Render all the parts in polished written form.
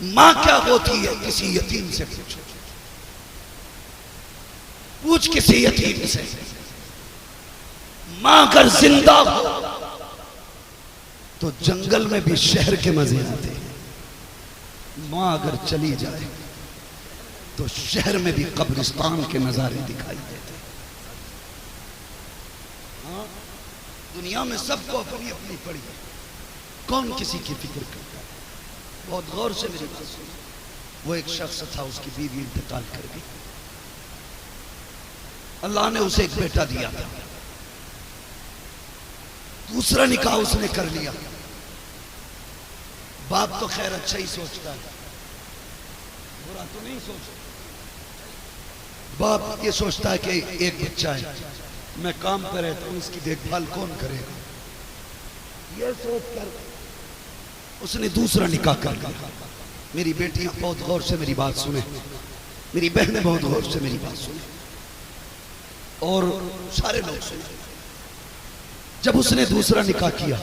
मां क्या होती है किसी यतीम से पूछो, पूछ किसी यतीम से। मां अगर जिंदा हो तो जंगल में भी शहर के मजे आते हैं, मां अगर चली जाए तो शहर में भी कब्रिस्तान के नजारे दिखाई देते हैं। हाँ, दुनिया में सबको अपनी अपनी पड़ी है, कौन किसी की फिक्र करता है। बहुत गौर से मेरी बात सुनो। वो एक शख्स था, उसकी बीवी इंतकाल कर गई। अल्लाह ने उसे एक बेटा दिया था, दूसरा निकाह उसने कर लिया। बाप तो खैर अच्छा ही सोचता है, बुरा तो नहीं सोचता। बाप ये सोचता है कि एक बच्चा है, मैं काम पर रहता हूं, इसकी देखभाल कौन करेगा। ये सोचकर उसने दूसरा निकाह कर लिया। मेरी बेटियां बहुत गौर से मेरी बात सुने, मेरी बहनें बहुत गौर से मेरी बात सुने, और सारे लोग सुने। जब उसने दूसरा निकाह किया,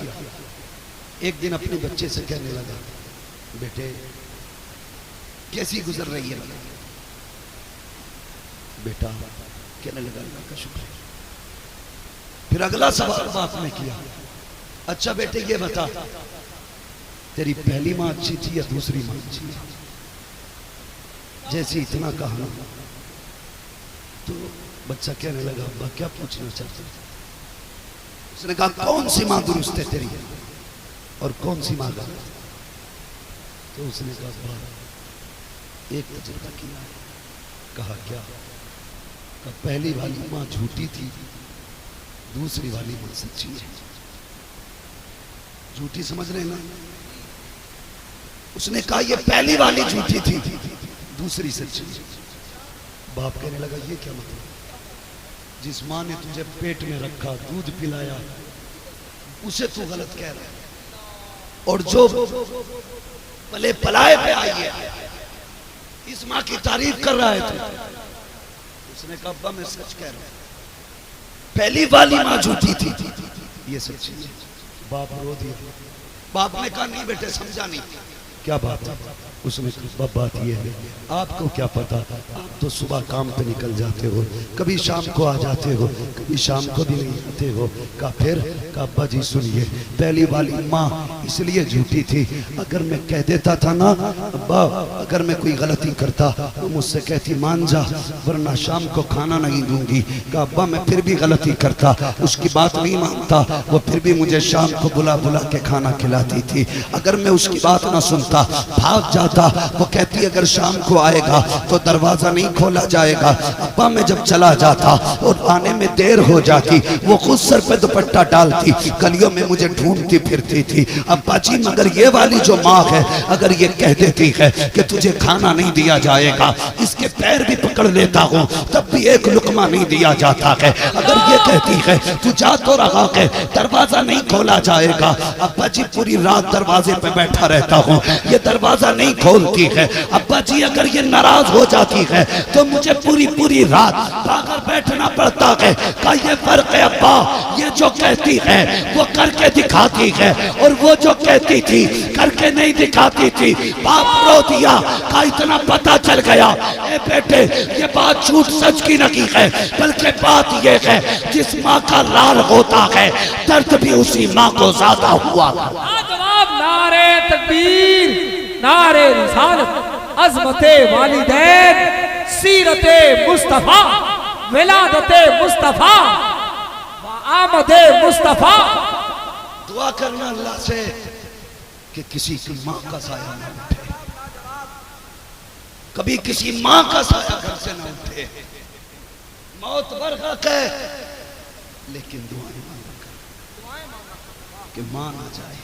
एक दिन अपने बच्चे से कहने लगा, बेटे कैसी गुजर रही है। बेटा कहने लगा, अल्लाह का शुक्र है। फिर अगला सवाल बाप ने किया, अच्छा बेटे ये बता, तेरी पहली मां अच्छी थी या दूसरी मां अच्छी थी। जैसे इतना कहा तो बच्चा कहने लगा, अब्बा क्या पूछना चाहते। उसने कहा, कौन सी मां दुरुस्त है तेरी और कौन सी मां गलत। तो उसने कहा, अब्बा एक तजुर्बा किया है। कहा क्या। कहा पहली वाली मां झूठी थी, दूसरी वाली मां सच्ची है। झूठी समझ रहे ना। उसने कहा ये पहली वाली झूठी थी, दूसरी सच्ची। बाप कहने लगा, ये क्या मतलब। जिस मां ने तुझे पेट में रखा, दूध पिलाया, उसे तू गलत कह रहा है, और जो पले पलाए पे आई है इस मां की तारीफ कर रहा है तू। उसने कहा, अब्बा मैं सच कह रहा हूं, पहली वाली मां झूठी थी, ये सच्ची है। बाप रो दिया। बाप ने कहा, नहीं बेटे समझा नहीं। क्या बात है। उसने कहा, बात ये है, आपको क्या पता, आप तो सुबह काम पे निकल जाते हो, कभी शाम को आ जाते हो, कभी शाम को भी नहीं आते हो। कहा फिर। कहा अब्बा जी सुनिए, पहली वाली माँ इसलिए झूठी थी, अगर मैं कह देता था ना अब्बा, अगर मैं कोई गलती करता तो मुझसे कहती मान जा, वरना शाम को खाना नहीं दूंगी। कहा अब्बा मैं फिर भी गलती करता, उसकी बात नहीं मानता, वो फिर भी मुझे शाम को बुला बुला के खाना खिलाती थी। अगर मैं उसकी बात ना सुनता, भाग जाता, वो कहती अगर शाम को आएगा तो दरवाजा नहीं खोला जाएगा। अब्बा मैं जब चला जाता और आने में देर हो जाती, वो खुद सर पे दुपट्टा डालती, गलियों में मुझे ढूंढती फिरती थी। अब्बा जी मगर ये वाली जो माँ है, अगर ये कह देती है कि तुझे खाना नहीं दिया जाएगा, इसके पैर भी पकड़ लेता हूँ तब भी एक लुकमा नहीं दिया जाता है। अगर ये कहती है तू जा तो रहा है, दरवाजा नहीं खोला जाएगा, अब्बा जी पूरी रात दरवाजे पे बैठा रहता हूँ, ये दरवाजा नहीं खोलती है। अब्बा जी अगर ये नाराज हो जाती है तो मुझे पूरी पूरी रात भागर बैठना पड़ता है। का ये फर्क है अब्बा, ये जो कहती है वो करके दिखाती है, और वो जो कहती थी करके नहीं दिखाती थी। बाप रो दिया। का इतना पता चल गया, ए बेटे ये बात झूठ सच की नहीं है, बल्कि बात ये है जिस माँ का लाल होता है दर्द भी उसी माँ को ज्यादा हुआ। नारे तकबीर, नारे रिसालत, अज़मते वालिदैन, सीरते मुस्तफा, विलादते मुस्तफा, आमदे मुस्तफा। दुआ करना अल्लाह से कि किसी की माँ का साया ना उठे, कभी किसी माँ का साया घर से ना उठे। मौत बरगत है, लेकिन दुआएं मांगा कर कि माँ ना जाए।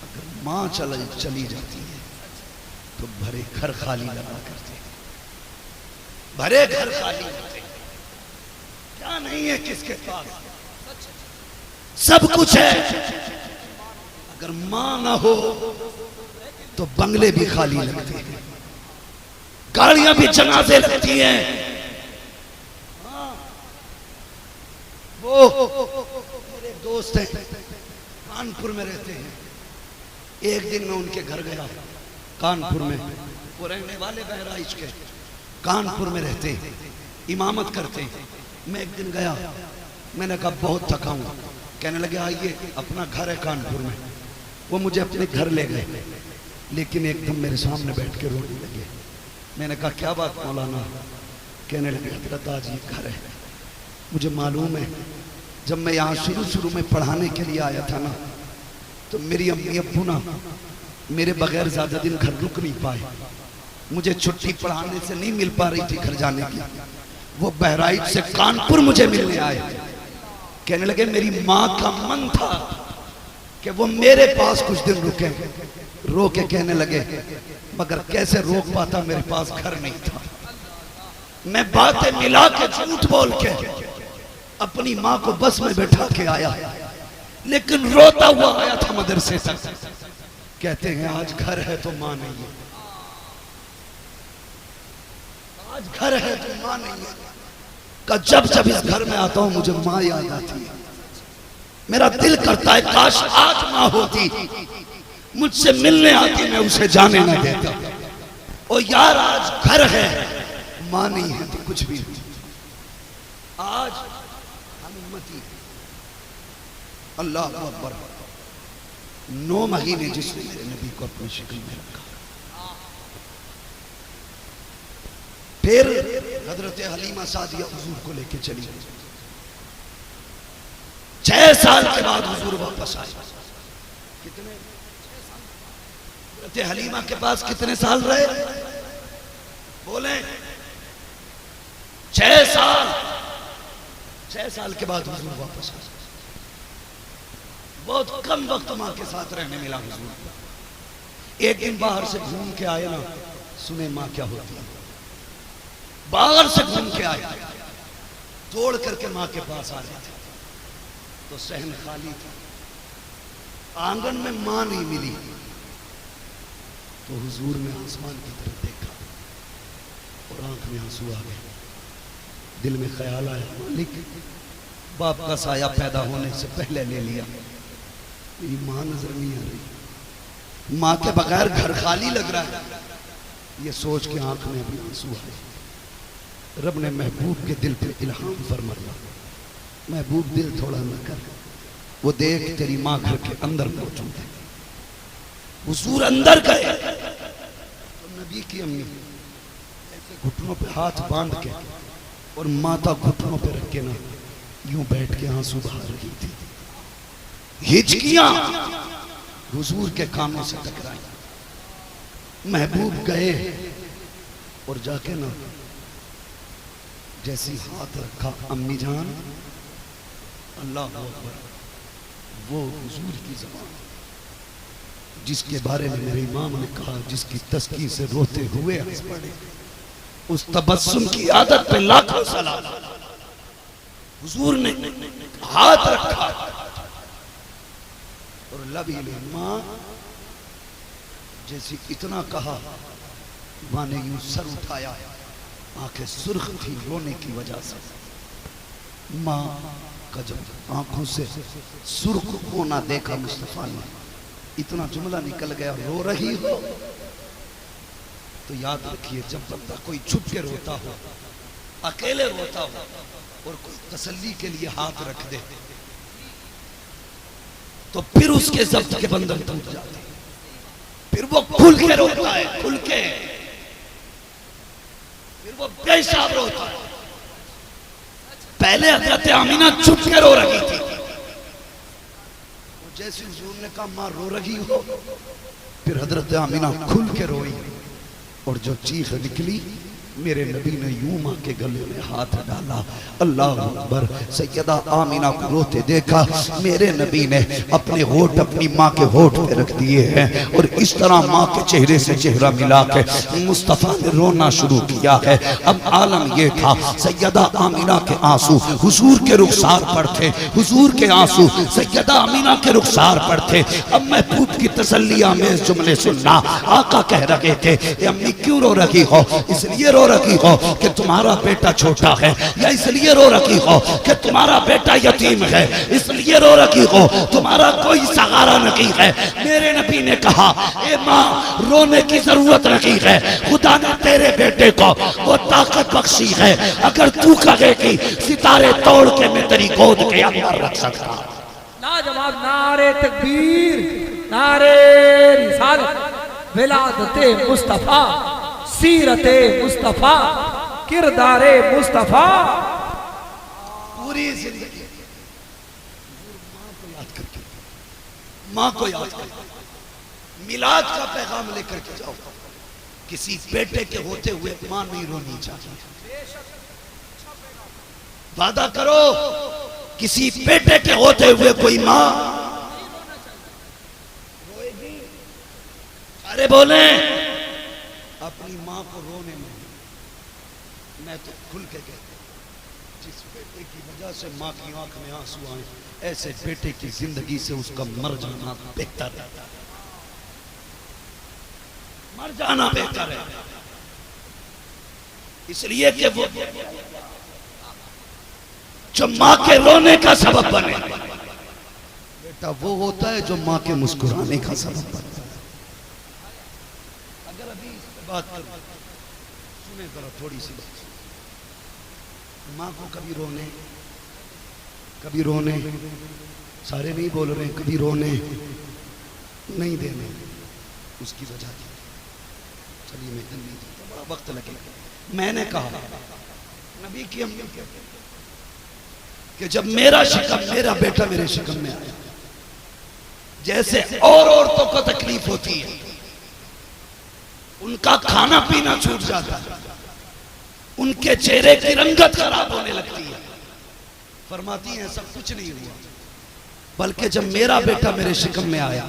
अगर माँ चली जाती है तो भरे घर खाली लगा करते, भरे घर खाली होते। क्या नहीं है किसके पास, सब कुछ है। अगर माँ ना हो तो बंगले भी खाली लगते हैं, गाड़ियां भी जनाजे लगती हैं। वो मेरे दोस्त हैं, कानपुर में रहते हैं। एक दिन मैं उनके घर गया, कानपुर में, वो रहने वाले बहराइच के, कानपुर में रहते, इमामत करते। मैं एक दिन गया, मैंने कहा बहुत थका हूँ। कहने लगे आइए, अपना घर है कानपुर में। वो मुझे अपने घर ले गए, लेकिन एकदम मेरे सामने बैठ के रोने लगे। मैंने कहा क्या बात मौलाना? कहने लगे हजरत आज ये घर है। मुझे मालूम है जब मैं यहाँ शुरू में पढ़ाने के लिए आया था ना, तो मेरी अम्मी अब्बू ना मेरे बगैर ज्यादा दिन घर रुक नहीं पाए। मुझे छुट्टी पढ़ाने से नहीं मिल पा रही थी घर जाने की। वो बहराइच से कानपुर मुझे मिलने आए। कहने लगे मेरी माँ का मन था कि वो मेरे पास कुछ दिन रुके। रो के कहने लगे मगर कैसे रोक पाता, मेरे पास घर नहीं था। मैं बातें मिला के झूठ बोल के अपनी माँ को बस में बैठा के आया, लेकिन रोता हुआ आया था मदरसे तक। कहते हैं आज घर है तो माँ नहीं है, आज घर है तो माँ नहीं है। का जब जब इस घर में आता हूं मुझे माँ याद आती है। मेरा दिल करता है काश आज माँ होती, मुझसे मिलने आती, मैं उसे जाने न देता। ओ यार आज घर है, माँ नहीं है तो कुछ भी नहीं। आज हम उम्मती, अल्लाह अकबर, 9 महीने जिसने मेरे नबी को अपनी शक्ल में रखा। फिर हजरत हलीमा सादिया हुजूर को लेके चली। 6 साल के बाद हुजूर वापस आए। कितने? हजरत हलीमा के पास कितने साल रहे? बोले 6 साल। 6 साल के बाद हुजूर वापस आए। बहुत कम वक्त मां के साथ रहने मिला हुजूर। एक दिन बाहर से घूम के आए ना, सुने मां क्या होती है। बाहर से घूम के आए, तोड़ करके मां के पास आ रहे थे तो सहन खाली था। आंगन में मां नहीं मिली तो हुजूर ने आसमान की तरफ देखा और आंख में आंसू आ गए। दिल में ख्याल आया मालिक, बाप का साया पैदा होने से पहले ले लिया, मेरी मां नजर नहीं आ रही, मां के बगैर घर खाली लग रहा है। ये सोच के आंख में अभी आंसू आए। रब ने महबूब के दिल पे इल्हाम फरमाया, महबूब दिल थोड़ा न कर, वो देख तेरी माँ घर के अंदर मौजूद है। हुजूर अंदर गए तो नबी की अम्मी ऐसे घुटनों पे हाथ बांध के और माता घुटनों पे रख के ना यूं बैठ के आंसू बहा रही थी। हिचकियां हुजूर के कानों से टकराई। महबूब गए और जाके ना जैसी हाथ रखा अम्मी जान, अल्लाह अकबर, वो हुजूर की ज़बान जिसके बारे में मेरे इमाम ने कहा जिसकी तस्कीर से रोते हुए हंस पड़े, उस तबस्सुम की आदत पे लाखों सलाम। हुजूर ने हाथ रखा और लबी मां जैसी इतना कहा, मां ने यूं सर उठाया, आंखें सुर्ख थी रोने की वजह से। मां का जब आंखों से सुर्ख होना देखा मुस्तफा ने, इतना जुमला निकल गया, रो रही हो तो याद रखिए जब बंदा कोई छुप के रोता हो, अकेले रोता हो और कोई तसल्ली के लिए हाथ रख दे तो फिर उसके जब्त के बंधन टूट जाते, फिर वो खुल के रोता है, खुल के, फिर वो बेहिसाब रोता है। पहले हजरत आमीना छुप के रो रही थी, जैसे हुजूर ने कहा मां रो रही हो, फिर हजरत आमीना खुल के रोई और जो चीख निकली, मेरे नबी ने यूं मां के गले में हाथ डाला। अल्लाह अकबर। सैयदा आमीना को रोते देखा, मेरे नबी ने अपने होठ अपनी मां के होठ पे रख दिए हैं और इस तरह मां के चेहरे से चेहरा मिला के मुस्तफा ने रोना शुरू किया है। अब आलम यह था, सैयदा आमीना के आंसू हुजूर के रुखसार पर थे, हुजूर के आंसू सैयदा आमीना के रुखसार पर थे। अब महबूब की तसल्ली आमेज़ जुमले सुनना। आका कह रहे थे अम्मी क्यों रो रही हो? इसलिए रो रो रही हो कि तुम्हारा बेटा छोटा है, या इसलिए रो रही हो कि तुम्हारा बेटा यतीम है, इसलिए रो रही हो तुम्हारा कोई सहारा नहीं है। मेरे नबी ने कहा, ए माँ रोने की जरूरत नहीं है, खुदा ने तेरे बेटे को वो ताकत बख्शी है, अगर तू कहेगी सितारे तोड़ के मैं तेरी गोद के अंदर रख सकता। लाजवाब नारे तकबीर, नारे रिसालत, विलादते मुस्तफा, सीरते मुस्तफा, किरदारे मुस्तफा। पूरी जिंदगी माँ को याद करके मिलाद का पैगाम लेकर के जाओ। किसी बेटे के होते हुए मां नहीं रोनी चाहिए। वादा करो किसी बेटे के होते हुए कोई मां रोएगी। अरे बोले अपनी मां को रोने में, मैं तो खुल के कहता हूं जिस बेटे की वजह से मां की आंख में आंसू आए, ऐसे बेटे की जिंदगी से उसका मर जाना बेहतर है। मर जाना बेहतर है, इसलिए कि वो जो मां के रोने का सबब बने। बेटा वो होता है जो मां के मुस्कुराने का सबब बनता है। अगर अभी इस पे बात करूं, सुने जरा थोड़ी सी बात। मां को कभी रोने सारे नहीं बोल रहे, कभी रोने नहीं देने उसकी वजह थी। चलिए मैं नहीं तो बड़ा वक्त लगेगा। मैंने कहा नबी की अम्मी कहते कि जब मेरा बेटा मेरे शिकम में आया, जैसे और औरतों को तकलीफ होती है, उनका खाना पीना छूट जाता है, उनके चेहरे की रंगत खराब होने लगती है, फरमाती है सब कुछ नहीं हुआ, बल्कि जब मेरा बेटा मेरे शिकम में आया,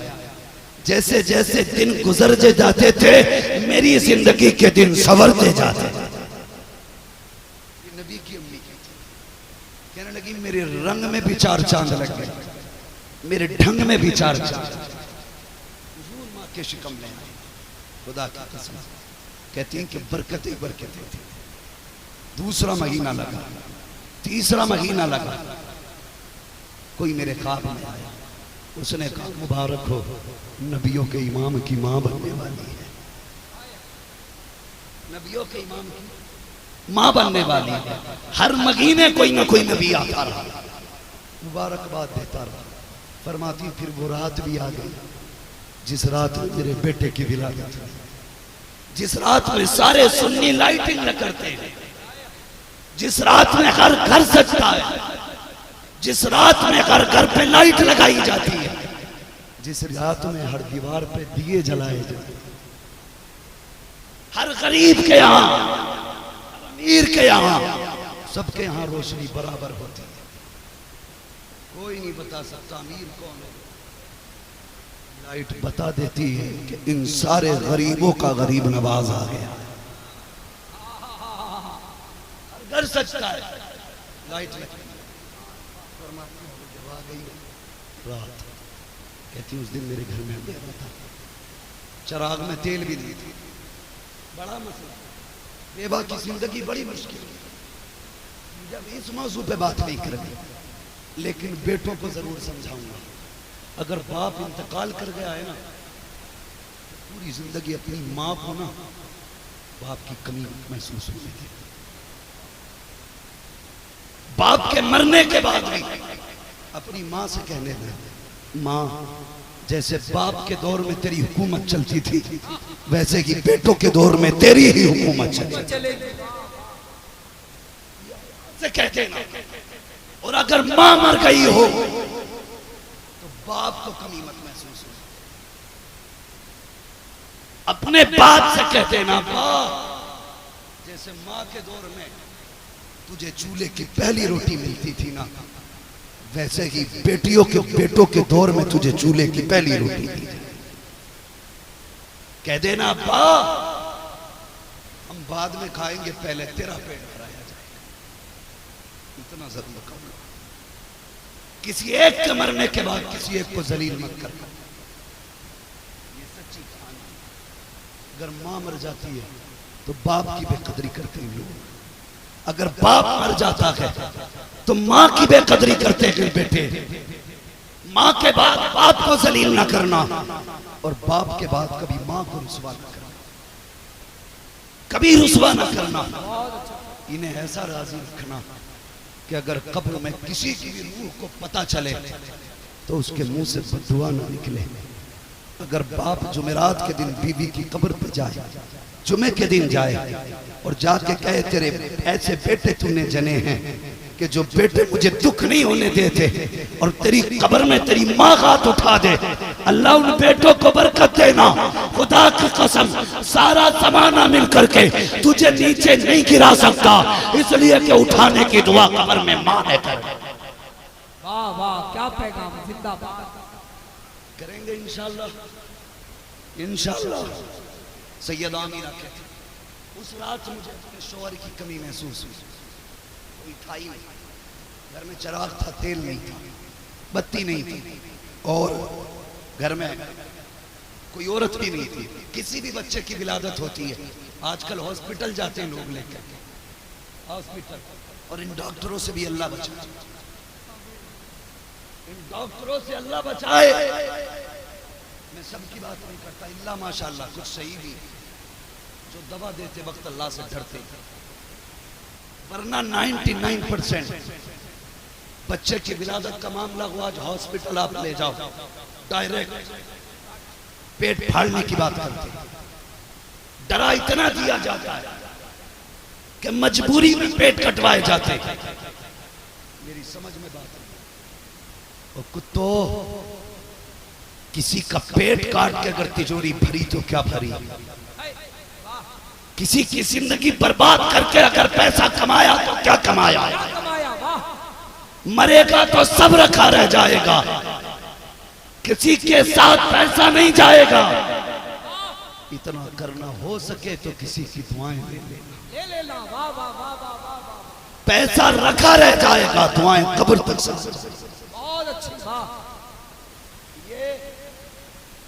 जैसे जैसे दिन गुजरते जाते थे मेरी जिंदगी के दिन संवरते जाते थे। नबी की अम्मी कहने लगी मेरे रंग में भी चार चांद लग गए, मेरे ढंग में भी चार चांद। हुजूर मां के शिकम में आए, खुदा की कसम कहती हैं कि बरकत ही बरकतें थी। दूसरा महीना लगा, तीसरा महीना लगा, कोई मेरे ख्वाब में आया, उसने कहा मुबारक हो, नबियों के इमाम की मां बनने वाली है, नबियों के इमाम की मां बनने वाली है। हर महीने कोई ना कोई नबी आता रहा, मुबारकबाद देता रहा। फरमाती फिर वो रात भी आ गई जिस रात में मेरे बेटे की विलादत हुई, जिस रात में सारे सुन्नी लाइटिंग न करते हैं, जिस रात में हर घर सजता है, जिस रात में हर घर पे लाइट लगाई जाती है, जिस रात में हर दीवार पे दिए जलाए जाते हैं, हर गरीब के यहाँ, अमीर के यहाँ, सबके यहाँ रोशनी बराबर होती है। कोई नहीं बता सकता अमीर कौन है, लाइट बता देती है कि इन सारे गरीबों का गरीब नवाज आ गया। घर सजता है, लाइट लगी, जब आ गई रात, कहती उस दिन मेरे घर में अंधेरा था, चिराग में तेल भी नहीं थी, बड़ा मसला, बेवा की जिंदगी बड़ी मुश्किल है। जब इस मौजू पे बात नहीं करेंगे, लेकिन बेटों को जरूर समझाऊंगा। अगर बाप इंतकाल कर गया है ना, तो पूरी जिंदगी अपनी माँ को ना बाप की कमी महसूस होने की। बाप के मरने के बाद भी अपनी माँ से कहने दें, माँ जैसे बाप के दौर में तेरी हुकूमत चलती थी, वैसे ही बेटों के दौर में तेरी ही हुकूमत चलेगी, से कहते ना। और अगर माँ मर गई हो तो बाप को कमी मत महसूस हो। अपने बाप से कहते ना, बाप जैसे माँ के दौर में तुझे चूल्हे की पहली रोटी मिलती थी ना, वैसे ही बेटों के दौर में तुझे चूल्हे की पहली रोटी दी जाए। कह देना अब्बा हम बाद में खाएंगे, पहले तेरा पेट भराया जाएगा, इतना जरूर कर लो। किसी एक के मरने के बाद किसी एक को जलील मत कर। ये सच्ची कहानी। अगर मां मर जाती है तो बाप की बेकदरी करते हैं लोग। अगर बाप मर जाता है तो माँ की बेकदरी करते हैं बेटे। माँ के बाद बाप को जलील ना करना और बाप के बाद कभी माँ को रुसवा ना करना, कभी रुसवा ना करना। इन्हें ऐसा राजी रखना कि अगर कब्र में किसी की भी रूह को पता चले तो उसके मुंह से बददुआ ना निकले। अगर बाप जुमेरात के दिन बीवी की कब्र पर जाए, जुमे के दिन जाए और जाके कहे तेरे ऐसे बेटे तूने जने हैं कि जो बेटे मुझे दुख नहीं होने देते, और तेरी कब्र में तेरी माँ हाथ उठा दे, अल्लाह उन बेटों को बरकत देना। खुदा की कसम सारा जमाना मिल करके तुझे नीचे नहीं गिरा सकता, इसलिए कि उठाने की दुआ कब्र में माँ ने कर। वाह वाह, क्या पैगाम, जिंदाबाद करेंगे इंशाअल्लाह, इंशाअल्लाह। सैयद आमीरा कहते उस रात मुझे अपने शौहर की कमी महसूस हुई। कोई था ही नहीं, घर में चिराग था, तेल नहीं था, बत्ती नहीं थी, और घर में कोई औरत भी नहीं थी। किसी भी बच्चे की विलादत होती है, आजकल हॉस्पिटल जाते हैं लोग लेकर, हॉस्पिटल, और इन डॉक्टरों से भी अल्लाह बचाए, इन डॉक्टरों से अल्लाह बचाए। मैं सबकी बात नहीं करता, इल्ला माशाअल्लाह कुछ सही भी जो दवा देते वक्त अल्लाह से डरते, वरना 99% बच्चे की विलादत का मामला हुआ, आज हॉस्पिटल आप ले जाओ, डायरेक्ट पेट फाड़ने की बात करते। डरा इतना दिया जाता है कि मजबूरी में पेट कटवाए जाते। मेरी समझ में बात है। और कुत्तो, किसी का पेट काट के अगर तिजोरी भरी तो क्या भरी, किसी की जिंदगी बर्बाद करके अगर पैसा कमाया तो क्या कमाया, मरेगा तो सब रखा रह जाएगा, किसी के साथ पैसा नहीं जाएगा। इतना करना हो सके तो किसी की दुआएं ले लेना, पैसा रखा रह जाएगा, दुआएं कब्र तक। बहुत अच्छी बात। ये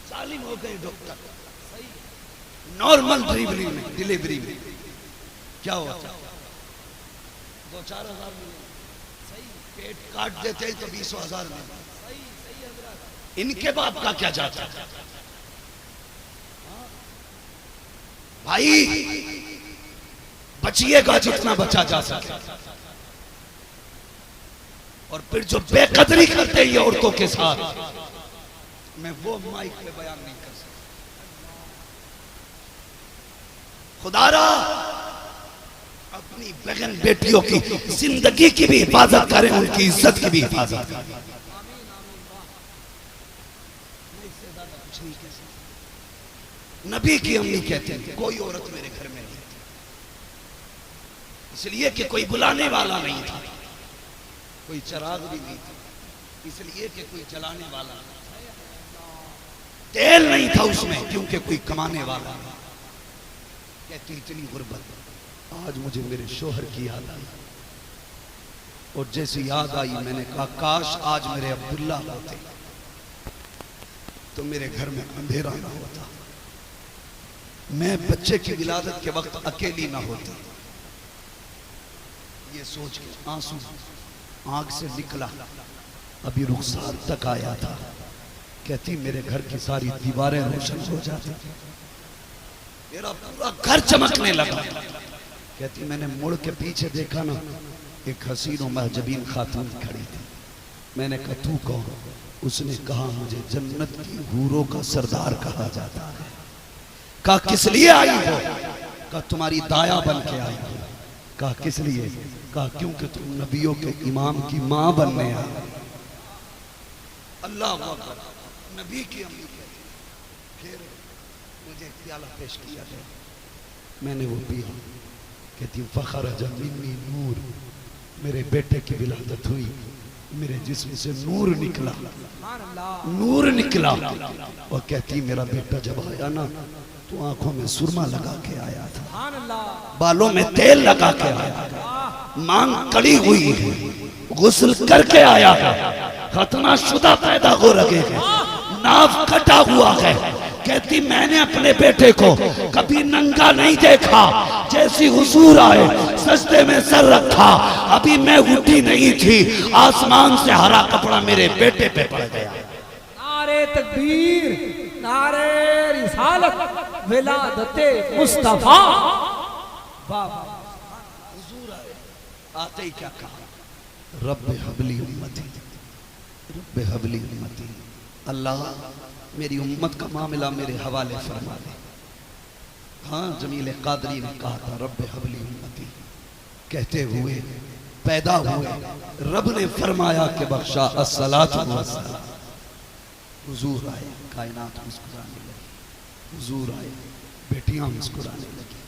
जालिम हो गए डॉक्टर। नॉर्मल डिलीवरी में क्या होता, 2-4 हजार मिले, पेट काट देते तो 20 हजार मिले। इनके बाप का क्या जाता भाई, बचिएगा जितना बचा जा सके। और फिर जो बेकदरी करते हैं औरतों के साथ, मैं वो माइक पे बयान नहीं कर सकता। खुदारा अपनी बहन बेटियों की जिंदगी की भी हिफाजत करें, उनकी इज्जत की भी हिफाजत करें। नबी की अम्मी कहते हैं कोई औरत मेरे घर में नहीं थी, इसलिए कि कोई बुलाने वाला नहीं था, कोई चिराग भी नहीं था, इसलिए कि कोई जलाने वाला नहीं, तेल नहीं था उसमें क्योंकि कोई कमाने वाला नहीं। कहती इतनी गुर्बत, आज मुझे मेरे शोहर की याद आई, और जैसे याद आई मैंने कहा काश आज मेरे अब्दुल्ला होते तो मेरे घर में अंधेरा ना होता, मैं बच्चे की विलादत के वक्त अकेली ना होती। ये सोच के आंसू आंख से निकला, अभी रुखसार तक आया था। कहती मेरे घर की सारी दीवारें रोशन हो जाती, मेरा पूरा घर चमकने लगा। कहती मैंने मुड़ के पीछे देखा ना, एक हसीन और महजबीन खातून खड़ी थी। मैंने कहा तू कौन? उसने कहा मुझे जन्नत की हूरों का सरदार कहा जाता है। कहा किस लिए आई हो? कहा तुम्हारी दाया बन के आई हो। कहा किस लिए? कहा क्योंकि तुम नबियों के इमाम की मां बनने आई। अल्लाह अकबर, नबी की अम्मी। फिर मुझे प्याला पेश किया गया, मैंने वो पिया। कहती फखर जमीनी नूर, मेरे बेटे की विलादत हुई, मेरे जिस्म से नूर निकला, नूर निकला। और कहती मेरा बेटा जब आया ना तो आंखों में सुरमा लगा के आया था, बालों में तेल लगा के आया था, मांग कड़ी हुई है, गुस्ल करके आया है, खतना शुदा पैदा हो रहे हैं, नाव कटा हुआ है, कहती मैंने अपने बेटे को कभी नंगा नहीं देखा, जैसी हुजूर आए सजदे में सर रखा, अभी मैं उठी नहीं थी, आसमान से हरा कपड़ा मेरे बेटे पे पड़ गया। नारे तकबीर, नारे रिसालत, विलादते मुस्तफा। हुजूर आए, आते ही क्या कहा, रब्बे हबली उम्मती, रब्बे हबली उम्मती, अल्लाह मेरी उम्मत का मामला मेरे हवाले फरमा दे। हाँ, जमील कादरी ने कहा था रब्बे हबली उम्मती, कहते हुए पैदा हुए रब ने फरमाया कि बख्शा अस्सलातु वस्सलाम। हुजूर आए, कायनात मुस्कुराने लगी, हुजूर आए, बेटियां मुस्कुराने लगी।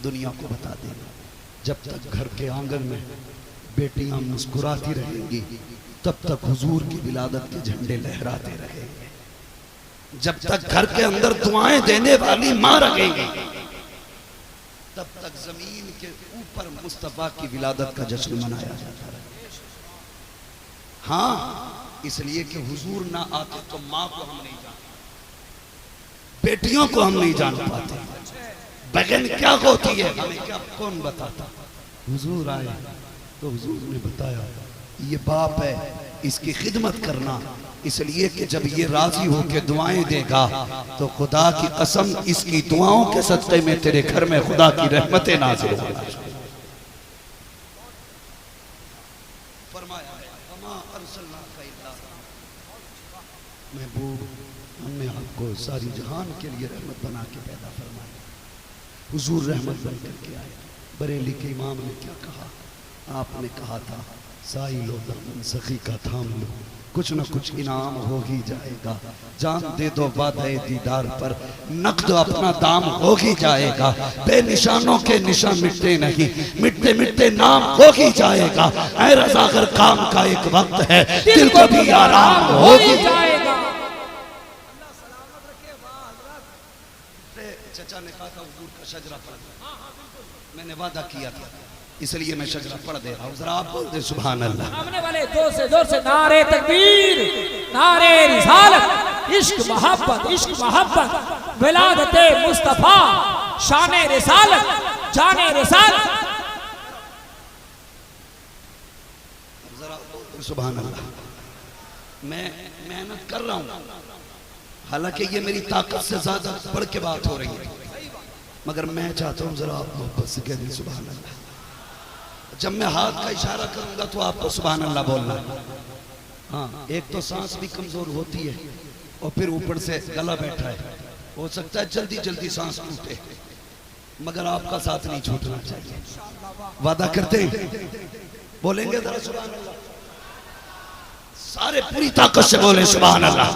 दुनिया को बता देना, जब तक घर के आंगन में बेटियां मुस्कुराती रहेंगी तब तक हुजूर की विलादत के झंडे लहराते रहेंगे। जब तक घर के अंदर दुआएं देने वाली मां रहेंगी तब तक जमीन के ऊपर मुस्तफा की विलादत का जश्न मनाया जाता है। हाँ, इसलिए कि हुजूर ना आते तो मां को हम नहीं जानते, बेटियों को हम नहीं जान पाते, बहन क्या होती है हमें क्या कौन बताता। हुजूर आए तो हुजूर ने बताया ये बाप है, इसकी खिदमत करना, इसलिए कि जब ये राजी होकर दुआएं देगा तो खुदा की कसम इसकी दुआओं के सदक़े में तेरे घर में खुदा की रहमतें नाज़िल होंगी। फरमाया महबूब, हमने आपको सारी जहान के लिए रहमत बना के पैदा फरमाया। हुजूर रहमत बन करके आए। बरेली के इमाम ने क्या कहा, आपने कहा था साइलो दामन सखी का थाम लो, कुछ न कुछ इनाम हो ही जाएगा, जान दे दो वादे दीदार पर, नकद अपना दाम हो ही जाएगा, बेनिशानों के निशान मिटते नहीं, मिटते मिटते नाम हो ही जाएगा। ऐ रज़ा अगर काम का एक वक्त है, दिल को भी आराम हो ही जाएगा। चचा ने कहा था हुजूर का शजरा पढ़ दो, मैंने वादा किया था, इसलिए मैं शजरा पढ़ दे रहा हूँ, जरा आप बोल दे सुभान अल्लाह। सामने वाले जोर से नारे तकबीर, नारे रिसालत, इश्क मोहब्बत, इश्क मोहब्बत, विलादते मुस्तफा, शाने रिसालत, जाने रिसालत। जरा सुभान अल्लाह। मैं मेहनत कर रहा हूँ, हालांकि ये मेरी ताकत से ज्यादा बढ़ के बात हो रही है, मगर मैं चाहता हूँ जरा आप मोहब्बत से कह दें सुभान अल्लाह। जब मैं हाथ का इशारा करूंगा तो आपको सुभान अल्लाह बोलना। हाँ, एक तो सांस भी कमजोर होती है और फिर ऊपर से गला बैठा है, हो सकता है जल्दी जल्दी सांस टूटे, मगर आपका साथ नहीं छूटना चाहिए। वादा करते हैं, बोलेंगे जरा सुभान अल्लाह, सारे पूरी ताकत से बोले सुभान अल्लाह।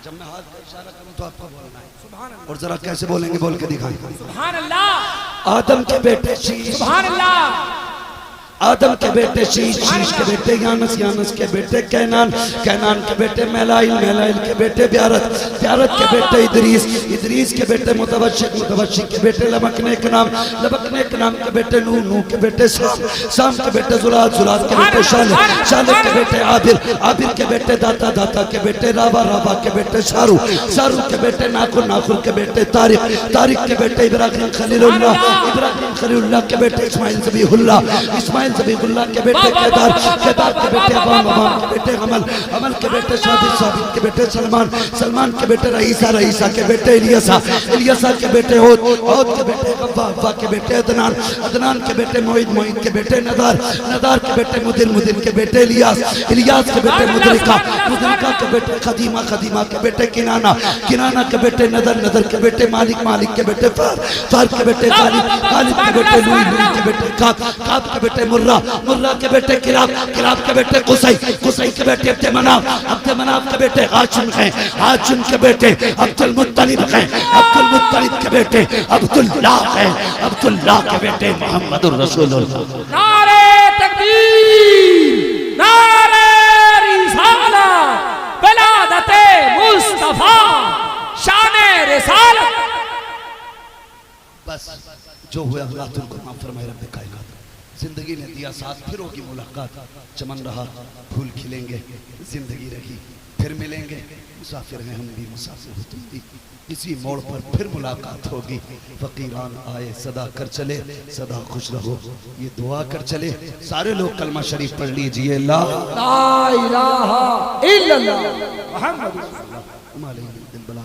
जब मैं हाथ का इशारा करूं तो आपको बोलना है सुभान अल्लाह। और जरा कैसे बोलेंगे बोल के दिखाएं। सुभान अल्लाह। आदम के बेटे शीश, सुभान अल्लाह। आदम के बेटे शीश, शीश के बेटे यानस, यानस के बेटे कैनान, कैनान के बेटे मैलाइल, मैलाइल के बेटे ब्यारत, ब्यारत के बेटे इदरीस, इदरीस के बेटे मुतवशिक, मुतवशिक के बेटे लबकने के नाम, लबकने के नाम के बेटे नूह, नूह के बेटे शाम, शाम के बेटे जुलात, जुलात के बेटे शालिह, शालिह के बेटे आबिर, आबिर के बेटे दाता, दाता के बेटे राबा, राबा के बेटे शारू, शारू के बेटे नाकुर, नाकुर के बेटे तारिक, तारिक के बेटे इब्राहिम खलीलुल्लाह, इब्राहिम खलीलुल्लाह के बेटे इस्माइल ज़बीहुल्लाह, इस्माइल ज़बीहुल्लाह के बेटे केदार, केदार के बेटे अवाम, अवाम के बेटे अमल, अमल के बेटे साबित, साबित के बेटे सलमान, सलमान के बेटे रईसा, रईसा के बेटे इलियासा, इलियासा के बेटे होद, होद के बेटे अब्बा, अब्बा के बेटे अदनान, अदनान के बेटे मोहिद, मोहिद के बेटे नदार, नदार के बेटे मुदिर, मुदिर के बेटे इलियास, इलियास के बेटे मुदरिका, मुदरिका के बेटे खदीमा, खदीमा के बेटे किनाना, किनाना के बेटे नदर, नदर के बेटे मालिक, मालिक के बेटे फार, फार के बेटे गालिब, गालिब के बेटे लुई, लुई के बेटे काब, काब के बेटे मुर्रा, मुर्रा के बेटे किराब, किराब के बेटे कुसै, कुसै के बेटे अब्दे मनाफ, अब्दे मनाफ के बेटे हाशिम हैं, हाशिम के बेटे अब्दुल मुत्तलिब हैं, अब्दुल मुत्तलिब के बेटे अब्दुल्लाह हैं, अब्दुल्लाह के बेटे मोहम्मदुर रसूलुल्लाह। नारे तकबीर, नारे रिसालत, विलादते मुस्तफा, शाने रिसालत। बस जो हुआ अल्लाह तुमको माफ फरमाए रब्बे कायनात। जिंदगी ने दिया साथ, फिर होगी मुलाकात, चमन रहा फूल खिलेंगे, जिंदगी रही फिर फिर मिलेंगे, मुसाफिर हैं हम भी, मुसाफिर हो तुम भी, इसी मोड़ पर फिर मुलाकात होगी। फकीरान आए सदा कर चले, सदा खुश रहो ये दुआ कर चले। सारे लोग कलमा शरीफ पढ़ लीजिए, ला इलाहा इल्लल्लाह मुहम्मद दिल बला